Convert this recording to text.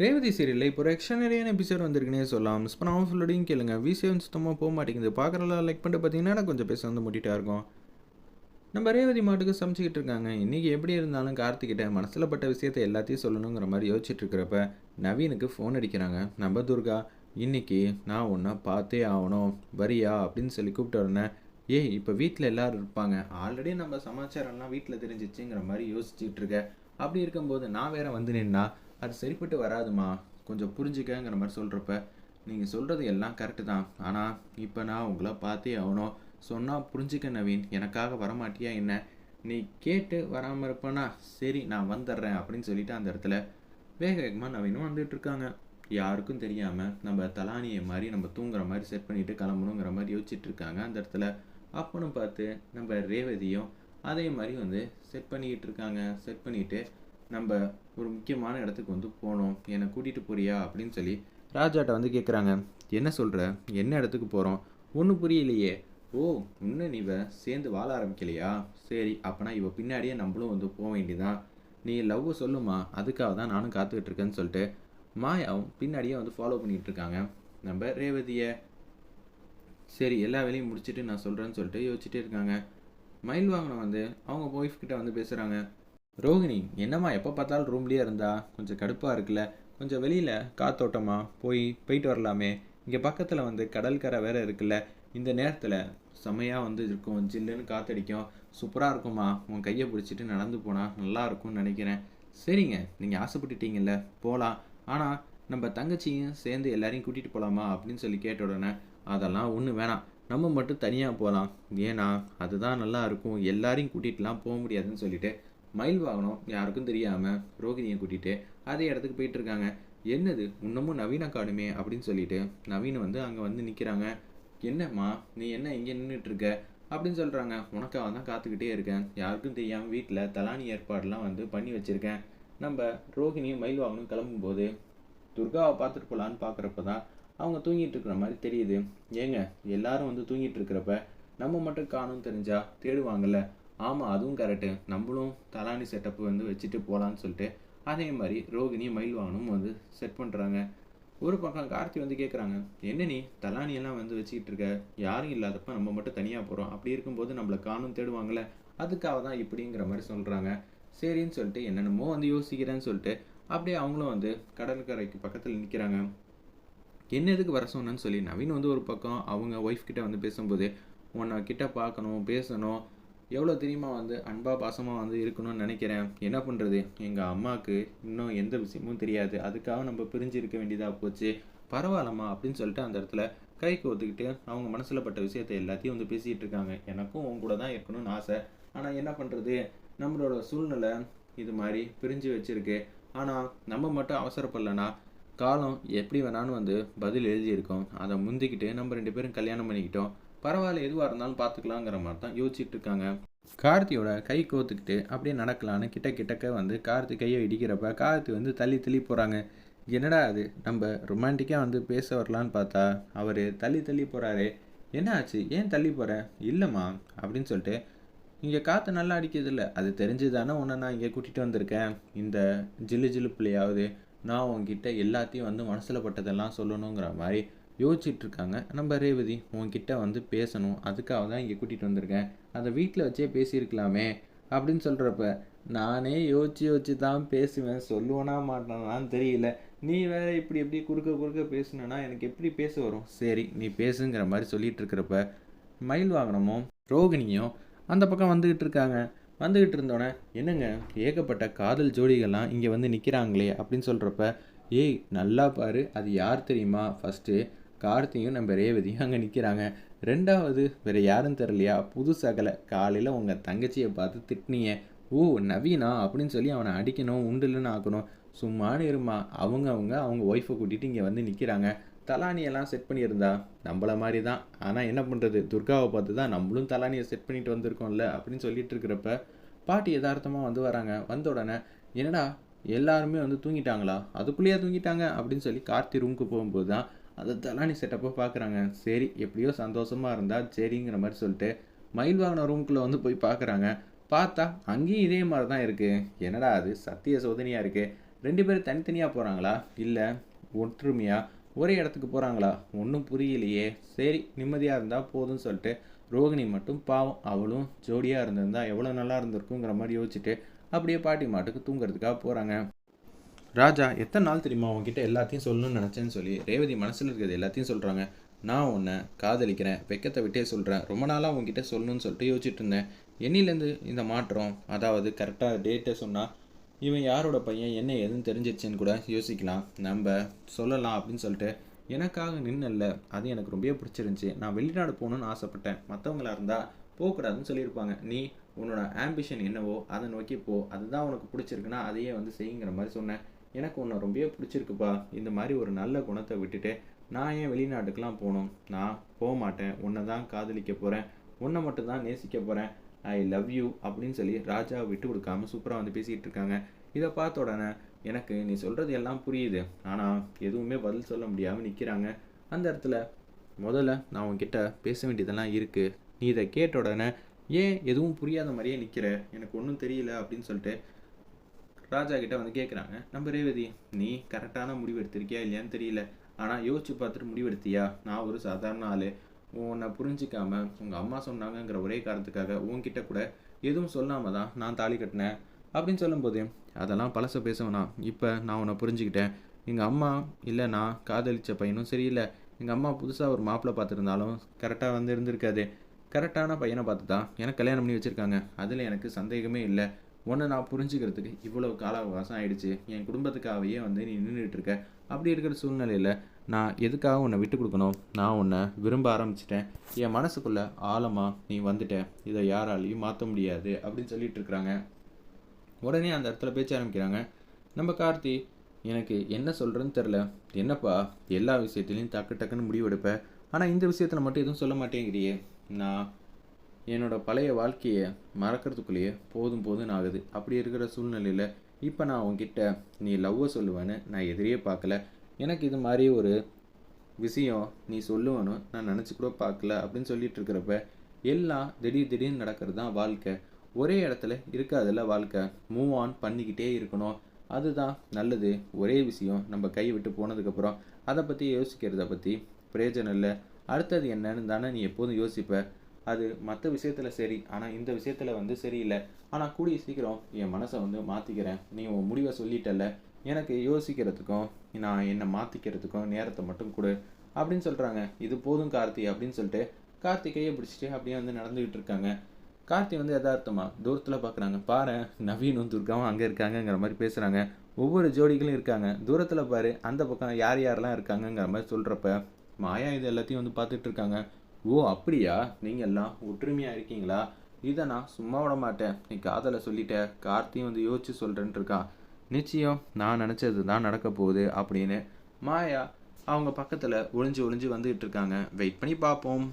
ரேவதி சீரியலில் இப்போ ஒரு எக்ஸ்ட்ரானரியான எபிசோட் வந்திருக்குன்னே சொல்லலாம். மிஸ் பண்ணாமல் ஃபுல்லோடையும் கேளுங்க. விசியம் சுத்தமாக போக மாட்டேங்குது. பார்க்குறலாம் லைக் பண்ணிட்டு பார்த்தீங்கன்னா கொஞ்சம் பேச வந்து முட்டிட்டா இருக்கும். நம்ம ரேவதி மாட்டுக்கு சமைச்சிக்கிட்டு இருக்காங்க. இன்றைக்கி எப்படி இருந்தாலும் கார்த்திகிட்ட மனசில் பட்ட விஷயத்தை எல்லாத்தையும் சொல்லணுங்கிற மாதிரி யோசிச்சுட்டு இருக்கிறப்ப நவீனுக்கு ஃபோன் அடிக்கிறாங்க. நம்ம துர்கா இன்னைக்கு நான் உன்னை பார்த்தே ஆகணும் வரியா அப்படின்னு சொல்லி கூப்பிட்ட உடனே ஏய் இப்போ வீட்டில் எல்லோரும் இருப்பாங்க, ஆல்ரெடி நம்ம சமாச்சாரம்லாம் வீட்டில் தெரிஞ்சிச்சுங்கிற மாதிரி யோசிச்சுட்டு இருக்க. அப்படி இருக்கும்போது நான் வேற வந்து நின்னா அது சரிப்பட்டு வராதுமா, கொஞ்சம் புரிஞ்சுக்கங்கிற மாதிரி சொல்கிறப்ப நீங்கள் சொல்கிறது எல்லாம் கரெக்டு தான், ஆனால் இப்போ நான் உங்களை பார்த்தே ஆகணும், சொன்னால் புரிஞ்சுக்க நவீன், எனக்காக வரமாட்டியா என்ன, நீ கேட்டு வராமல் இருப்பேனா, சரி நான் வந்துடுறேன் அப்படின்னு சொல்லிட்டு அந்த இடத்துல வேக வேகமாக நவீனும் வந்துட்டுருக்காங்க. யாருக்கும் தெரியாமல் நம்ம தலானியை மாதிரி நம்ம தூங்குற மாதிரி செட் பண்ணிவிட்டு கிளம்பணுங்கிற மாதிரி யோசிச்சுட்டு இருக்காங்க அந்த இடத்துல. அப்போன்னு பார்த்து நம்ம ரேவதியும் அதே மாதிரி வந்து செட் பண்ணிக்கிட்டு இருக்காங்க. செட் பண்ணிவிட்டு நம்ம ஒரு முக்கியமான இடத்துக்கு வந்து போனோம், என்னை கூட்டிகிட்டு போறியா அப்படின்னு சொல்லி ராஜாட்ட வந்து கேட்குறாங்க. என்ன சொல்கிற, என்ன இடத்துக்கு போகிறோம், ஒன்றும் புரியலையே. ஓ இன்னும் நீ சேர்ந்து வாழ ஆரம்பிக்கலையா, சரி அப்போனா இவ பின்னாடியே நம்மளும் வந்து போக வேண்டியதான், நீ லவ் சொல்லுமா, அதுக்காக தான் நானும் காத்துக்கிட்டு இருக்கேன்னு சொல்லிட்டு மாயாவும் பின்னாடியே வந்து ஃபாலோ பண்ணிகிட்டு இருக்காங்க நம்ம ரேவதியை. சரி எல்லா வேலையும் முடிச்சுட்டு நான் சொல்கிறேன்னு சொல்லிட்டு யோசிச்சுட்டே இருக்காங்க. மயில் வாங்கின வந்து அவங்க ஒய்ஃப் கிட்ட வந்து பேசுகிறாங்க. ரோகிணி என்னம்மா எப்போ பார்த்தாலும் ரூம்லேயே இருந்தா கொஞ்சம் கடுப்பாக இருக்குல்ல, கொஞ்சம் வெளியில் காத்தோட்டமாக போயிட்டு வரலாமே, இங்கே பக்கத்தில் வந்து கடற்கரை வேறு இருக்குல்ல, இந்த நேரத்தில் செம்மையாக வந்து இருக்கும், ஜில்லுன்னு காற்றடிக்கும், சூப்பராக இருக்குமா, உன் கையை பிடிச்சிட்டு நடந்து போனால் நல்லா இருக்கும்னு நினைக்கிறேன். சரிங்க நீங்கள் ஆசைப்பட்டுட்டீங்கல்ல போகலாம், ஆனால் நம்ம தங்கச்சியும் சேர்ந்து எல்லாரையும் கூட்டிகிட்டு போகலாமா அப்படின்னு சொல்லி கேட்ட உடனே அதெல்லாம் ஒன்றும் வேணாம், நம்ம மட்டும் தனியாக போகலாம், ஏன்னா அதுதான் நல்லா இருக்கும், எல்லாரையும் கூட்டிகிட்டுலாம் போக முடியாதுன்னு சொல்லிட்டு மயில் வாகனம் யாருக்கும் தெரியாமல் ரோகிணியை கூட்டிகிட்டு அதே இடத்துக்கு போயிட்டு இருக்காங்க. என்னது இன்னமும் நவீன காணுமே அப்படின்னு சொல்லிட்டு நவீன் வந்து அங்கே வந்து நிற்கிறாங்க. என்னம்மா நீ என்ன இங்கே நின்றுட்டு இருக்க அப்படின்னு சொல்கிறாங்க. உனக்காக தான் காத்துக்கிட்டே இருக்கேன், யாருக்கும் தெரியாமல் வீட்டில் தலானி ஏற்பாடெலாம் வந்து பண்ணி வச்சுருக்கேன். நம்ம ரோகிணியும் மயில் வாகனம் கிளம்பும்போது துர்காவை பார்த்துட்டு போகலான்னு பார்க்குறப்ப தான் அவங்க தூங்கிட்டு இருக்கிற மாதிரி தெரியுது. ஏங்க எல்லாரும் வந்து தூங்கிட்டு இருக்கிறப்ப நம்ம மட்டும் காணும் தெரிஞ்சா தேடுவாங்கல்ல. ஆமாம் அதுவும் கரெக்டு, நம்மளும் தலானி செட்டப்பு வந்து வச்சுட்டு போகலான்னு சொல்லிட்டு அதே மாதிரி ரோகிணி மயில் வாகனம் வந்து செட் பண்ணுறாங்க. ஒரு பக்கம் கார்த்தி வந்து கேட்குறாங்க, என்ன நீ தலானியெல்லாம் வந்து வச்சுக்கிட்டு இருக்க, யாரும் இல்லாதப்ப நம்ம மட்டும் தனியாக போகிறோம், அப்படி இருக்கும்போது நம்மளை காணும் தேடுவாங்கள்ல, அதுக்காக தான் இப்படிங்கிற மாதிரி சொல்கிறாங்க. சரின்னு சொல்லிட்டு என்னென்னமோ வந்து யோசிக்கிறேன்னு சொல்லிட்டு அப்படியே அவங்களும் வந்து கடற்கரைக்கு பக்கத்தில் நிற்கிறாங்க. என்ன எதுக்கு வர சொன்னேன்னு சொல்லி நவீன் வந்து ஒரு பக்கம் அவங்க ஒய்ஃப் கிட்ட வந்து பேசும்போது உன்னை கிட்ட பார்க்கணும் பேசணும், எவ்வளோ தெரியுமா வந்து அன்பாக பாசமாக வந்து இருக்கணும்னு நினைக்கிறேன், என்ன பண்ணுறது எங்கள் அம்மாவுக்கு இன்னும் எந்த விஷயமும் தெரியாது, அதுக்காக நம்ம பிரிஞ்சு இருக்க வேண்டியதாக போச்சு, பரவாயில்லம்மா அப்படின்னு சொல்லிட்டு அந்த இடத்துல கை கோத்துக்கிட்டு அவங்க மனசில் பட்ட விஷயத்தை எல்லாத்தையும் வந்து பேசிகிட்டு இருக்காங்க. எனக்கும் உங்க கூட தான் இருக்கணும்னு ஆசை, ஆனால் என்ன பண்ணுறது நம்மளோட சூழ்நிலை இது மாதிரி பிரிஞ்சு வச்சுருக்கு, ஆனால் நம்ம மட்டும் அவசரப்படலைன்னா காலம் எப்படி வேணாலும் வந்து பதில் எழுதியிருக்கோம், அதை முந்திக்கிட்டு நம்ம 2 பேரும் கல்யாணம் பண்ணிக்கிட்டோம், பரவாயில்ல எதுவாக இருந்தாலும் பார்த்துக்கலாங்கிற மாதிரி தான் யோசிச்சுட்டு இருக்காங்க. கார்த்தியோட கை கோத்துக்கிட்டு அப்படியே நடக்கலான்னு கிட்டக்க வந்து கார்த்தி கையை இடிக்கிறப்ப கார்த்தி வந்து தள்ளி தள்ளி போகிறாங்க. என்னடா அது நம்ம ரொமான்டிக்காக வந்து பேச வரலான்னு பார்த்தா அவர் தள்ளி தள்ளி போகிறாரு, என்ன ஆச்சு ஏன் தள்ளி போகிற, இல்லைம்மா அப்படின்னு சொல்லிட்டு இங்கே காற்று நல்லா அடிக்கிறது இல்லை, அது தெரிஞ்சு தானே உன்னை நான் இங்கே கூட்டிகிட்டு வந்திருக்கேன், இந்த ஜில்லு ஜில்லு பிள்ளையாவது நான் உங்ககிட்ட எல்லாத்தையும் வந்து மனசில் பட்டதெல்லாம் சொல்லணுங்கிற மாதிரி யோசிச்சுட்டு இருக்காங்க நம்ம ரேவதி. உன்கிட்ட வந்து பேசணும், அதுக்காக தான் இங்கே கூட்டிகிட்டு வந்திருக்கேன், அதை வீட்டில் வச்சே பேசியிருக்கலாமே அப்படின்னு சொல்கிறப்ப நானே யோசிச்சு தான் பேசுவேன், சொல்லுவேனா மாட்டானான்னு தெரியல, நீ வேற இப்படி எப்படி குறுக்க பேசுனா எனக்கு எப்படி பேச வரும், சரி நீ பேசுங்கிற மாதிரி சொல்லிட்டு இருக்கிறப்ப மயில் வாகனமும் ரோகிணியும் அந்த பக்கம் வந்துக்கிட்டு இருக்காங்க. வந்துக்கிட்டு இருந்தோடனே என்னங்க ஏகப்பட்ட காதல் ஜோடிகள்லாம் இங்கே வந்து நிற்கிறாங்களே அப்படின்னு சொல்கிறப்ப ஏய் நல்லா பாரு அது யார் தெரியுமா, ஃபஸ்ட்டு கார்த்தியும் நம்ம ரேவதியும் அங்கே நிற்கிறாங்க, ரெண்டாவது வேறு யாரும் தெரிலையா புது சகலை, காலையில் உங்கள் தங்கச்சியை பார்த்து திட்டினீங்க, ஓ நவீனா அப்படின்னு சொல்லி அவனை அடிக்கணும் உண்டுலன்னு ஆக்கணும், சும்மானு இருமா, அவங்க ஒய்ஃபை கூட்டிகிட்டு இங்கே வந்து நிற்கிறாங்க, தலானியெல்லாம் செட் பண்ணியிருந்தா நம்மள மாதிரி தான், ஆனால் என்ன பண்ணுறது துர்காவை பார்த்து தான் நம்மளும் தலானியை செட் பண்ணிட்டு வந்திருக்கோம்ல அப்படின்னு சொல்லிட்டு இருக்கிறப்ப பாட்டி யதார்த்தமாக வந்து வராங்க. வந்த உடனே என்னடா எல்லாருமே வந்து தூங்கிட்டாங்களா, அதுக்குள்ளேயே தூங்கிட்டாங்க அப்படின்னு சொல்லி கார்த்தி ரூமுக்கு போகும்போது தான் அதை தலானி செட்டப்போ பார்க்குறாங்க. சரி எப்படியோ சந்தோஷமாக இருந்தால் சரிங்கிற மாதிரி சொல்லிட்டு மயில் வாங்கின ரூமுக்குள்ளே வந்து போய் பார்க்குறாங்க. பார்த்தா அங்கேயும் இதே மாதிரி தான் இருக்குது, என்னடா அது சத்திய சோதனையாக இருக்குது, 2 பேரும் தனித்தனியாக போகிறாங்களா, இல்லை ஒற்றுமையாக ஒரே இடத்துக்கு போகிறாங்களா, ஒன்றும் புரியலையே. சரி, நிம்மதியாக இருந்தால் போதும்னு சொல்லிட்டு ரோகிணி மட்டும் பாவம், அவளும் ஜோடியாக இருந்திருந்தா எவ்வளோ நல்லா இருந்திருக்குங்கிற மாதிரி யோசிச்சுட்டு அப்படியே பாட்டி மாட்டுக்கு தூங்குறதுக்காக போகிறாங்க. ராஜா, எத்தனை நாள் தெரியுமா உங்ககிட்ட எல்லாத்தையும் சொல்லணும்னு நினச்சேன்னு சொல்லி ரேவதி மனசில் இருக்கிறது எல்லாத்தையும் சொல்கிறாங்க. நான் உன்னை காதலிக்கிறேன், வெக்கத்தை விட்டே சொல்கிறேன், ரொம்ப நாளாக உங்ககிட்ட சொல்லணும்னு சொல்லிட்டு யோசிச்சுட்டு இருந்தேன். என்னிலேருந்து இந்த மாற்றம், அதாவது கரெக்டாக டேட்டை சொன்னால் இவன் யாரோட பையன் என்ன எதுன்னு தெரிஞ்சிருச்சுன்னு கூட யோசிக்கலாம், நம்ம சொல்லலாம் அப்படின்னு சொல்லிட்டு எனக்காக நின்னல்ல, அது எனக்கு ரொம்ப பிடிச்சிருந்துச்சி. நான் வெளிநாடு போகணுன்னு ஆசைப்பட்டேன், மற்றவங்களா இருந்தால் போகக்கூடாதுன்னு சொல்லியிருப்பாங்க. நீ உன்னோட ஆம்பிஷன் என்னவோ அதை நோக்கி போ, அதுதான் உனக்கு பிடிச்சிருக்குன்னா அதையே வந்து செய்யுங்கிற மாதிரி சொன்னேன். எனக்கு உன்னை ரொம்ப பிடிச்சிருக்குப்பா, இந்த மாதிரி ஒரு நல்ல குணத்தை விட்டுட்டு நான் ஏன் வெளிநாட்டுக்கெலாம் போகணும், நான் போக மாட்டேன், உன்னை தான் காதலிக்க போகிறேன், உன்னை மட்டும் தான் நேசிக்க போகிறேன், ஐ லவ் யூ அப்படின்னு சொல்லி ராஜாவை விட்டு கொடுக்காம சூப்பராக வந்து பேசிக்கிட்டு இருக்காங்க. இதை பார்த்த உடனே எனக்கு நீ சொல்கிறது எல்லாம் புரியுது, ஆனால் எதுவுமே பதில் சொல்ல முடியாமல் நிற்கிறாங்க. அந்த இடத்துல முதல்ல நான் உன்கிட்ட பேச வேண்டியதெல்லாம் இருக்குது, நீ இதை கேட்ட உடனே ஏன் எதுவும் புரியாத மாதிரியே நிற்கிற, எனக்கு ஒன்றும் தெரியல அப்படின்னு சொல்லிட்டு ராஜா கிட்ட வந்து கேட்குறாங்க. நம்ம ரேவதி, நீ கரெக்டான முடிவு எடுத்திருக்கியா இல்லையான்னு தெரியல, ஆனால் யோசிச்சு பார்த்துட்டு முடிவு எடுத்தியா. நான் ஒரு சாதாரண ஆள், உன்னை புரிஞ்சிக்காம உங்கள் அம்மா சொன்னாங்கங்கிற ஒரே காரணத்துக்காக உன்கிட்ட கூட எதுவும் சொல்லாமல் தான் நான் தாலி கட்டினேன் அப்படின்னு சொல்லும்போது, அதெல்லாம் பழச பேசவேணா, இப்போ நான் உன்னை புரிஞ்சுக்கிட்டேன். எங்கள் அம்மா இல்லை, நான் காதலித்த பையனும் சரியில்லை, எங்கள் அம்மா புதுசாக ஒரு மாப்பிள்ளை பார்த்துருந்தாலும் கரெக்டாக வந்து இருந்திருக்காது, கரெக்டான பையனை பார்த்து தான் எனக்கு கல்யாணம் பண்ணி வச்சுருக்காங்க, அதில் எனக்கு சந்தேகமே இல்லை. உன்னை நான் புரிஞ்சுக்கிறதுக்கு இவ்வளோ கால அவகாசம் ஆகிடுச்சு, என் குடும்பத்துக்காகவே வந்து நீ நின்றுட்டுருக்க. அப்படி இருக்கிற சூழ்நிலையில் நான் எதுக்காக உன்னை விட்டு கொடுக்கணும், நான் உன்னை விரும்ப ஆரம்பிச்சிட்டேன், என் மனசுக்குள்ளே ஆழமாக நீ வந்துட்ட, இதை யாராலையும் மாற்ற முடியாது அப்படின்னு சொல்லிட்டு இருக்கிறாங்க. உடனே அந்த இடத்துல பேச்ச ஆரம்பிக்கிறாங்க நம்ம கார்த்தி. எனக்கு என்ன சொல்கிறேன்னு தெரில, என்னப்பா எல்லா விஷயத்துலையும் டக்குன்னு முடிவெடுப்பேன், ஆனால் இந்த விஷயத்தில் மட்டும் எதுவும் சொல்ல மாட்டேங்கிறியே. நான் என்னோடய பழைய வாழ்க்கையை மறக்கிறதுக்குள்ளேயே போதும் ஆகுது. அப்படி இருக்கிற சூழ்நிலையில் இப்போ நான் உங்ககிட்ட நீ லவ்வை சொல்லுவேன்னு நான் எதிரியே பார்க்கல, எனக்கு இது மாதிரி ஒரு விஷயம் நீ சொல்லுவேன்னு நான் நினச்சி கூட பார்க்கல அப்படின்னு சொல்லிட்டு இருக்கிறப்ப, எல்லாம் திடீர்னு நடக்கிறது தான் வாழ்க்கை. ஒரே இடத்துல இருக்காதுல்ல வாழ்க்கை, மூவ் ஆன் பண்ணிக்கிட்டே இருக்கணும், அதுதான் நல்லது. ஒரே விஷயம் நம்ம கை விட்டு போனதுக்கப்புறம் அதை பற்றி யோசிக்கிறத பற்றி பிரயோஜனம் இல்லை, அடுத்தது என்னன்னு தானே நீ எப்போதும் யோசிப்ப. அது மற்ற விஷயத்தில் சரி, ஆனால் இந்த விஷயத்தில் வந்து சரியில்லை. ஆனால் கூடிய சீக்கிரம் என் மனசை வந்து மாற்றிக்கிறேன், நீ உன் முடிவை சொல்லிட்டல, எனக்கு யோசிக்கிறதுக்கும் நான் என்னை மாற்றிக்கிறதுக்கும் நேரத்தை மட்டும் கொடு அப்படின்னு சொல்கிறாங்க. இது போதும் கார்த்தி அப்படின்னு சொல்லிட்டு கார்த்தி கையை பிடிச்சிட்டு அப்படியே வந்து நடந்துக்கிட்டு இருக்காங்க. கார்த்தி வந்து யதார்த்தமாக தூரத்தில் பார்க்குறாங்க. பாரு, நவீனும் துர்காவும் அங்கே இருக்காங்கங்கிற மாதிரி பேசுகிறாங்க. ஒவ்வொரு ஜோடிகளும் இருக்காங்க, தூரத்தில் பாரு அந்த பக்கம் யார் யாரெல்லாம் இருக்காங்கங்கிற மாதிரி சொல்கிறப்ப மாயா இது எல்லாத்தையும் வந்து பார்த்துட்டு இருக்காங்க. ஓ அப்படியா, நீங்கள் எல்லாம் ஒற்றுமையாக இருக்கீங்களா, இதை நான் சும்மா விட மாட்டேன், நீ காதலை சொல்லிட்ட, கார்த்தியும் வந்து யோசிச்சு சொல்கிறேன்ட்டு இருக்கான். நிச்சயம் நான் நினச்சது தான் நடக்க போகுது அப்படின்னு மாயா அவங்க பக்கத்தில் ஒளிஞ்சு வந்துகிட்டு இருக்காங்க. வெயிட் பண்ணி பார்ப்போம்.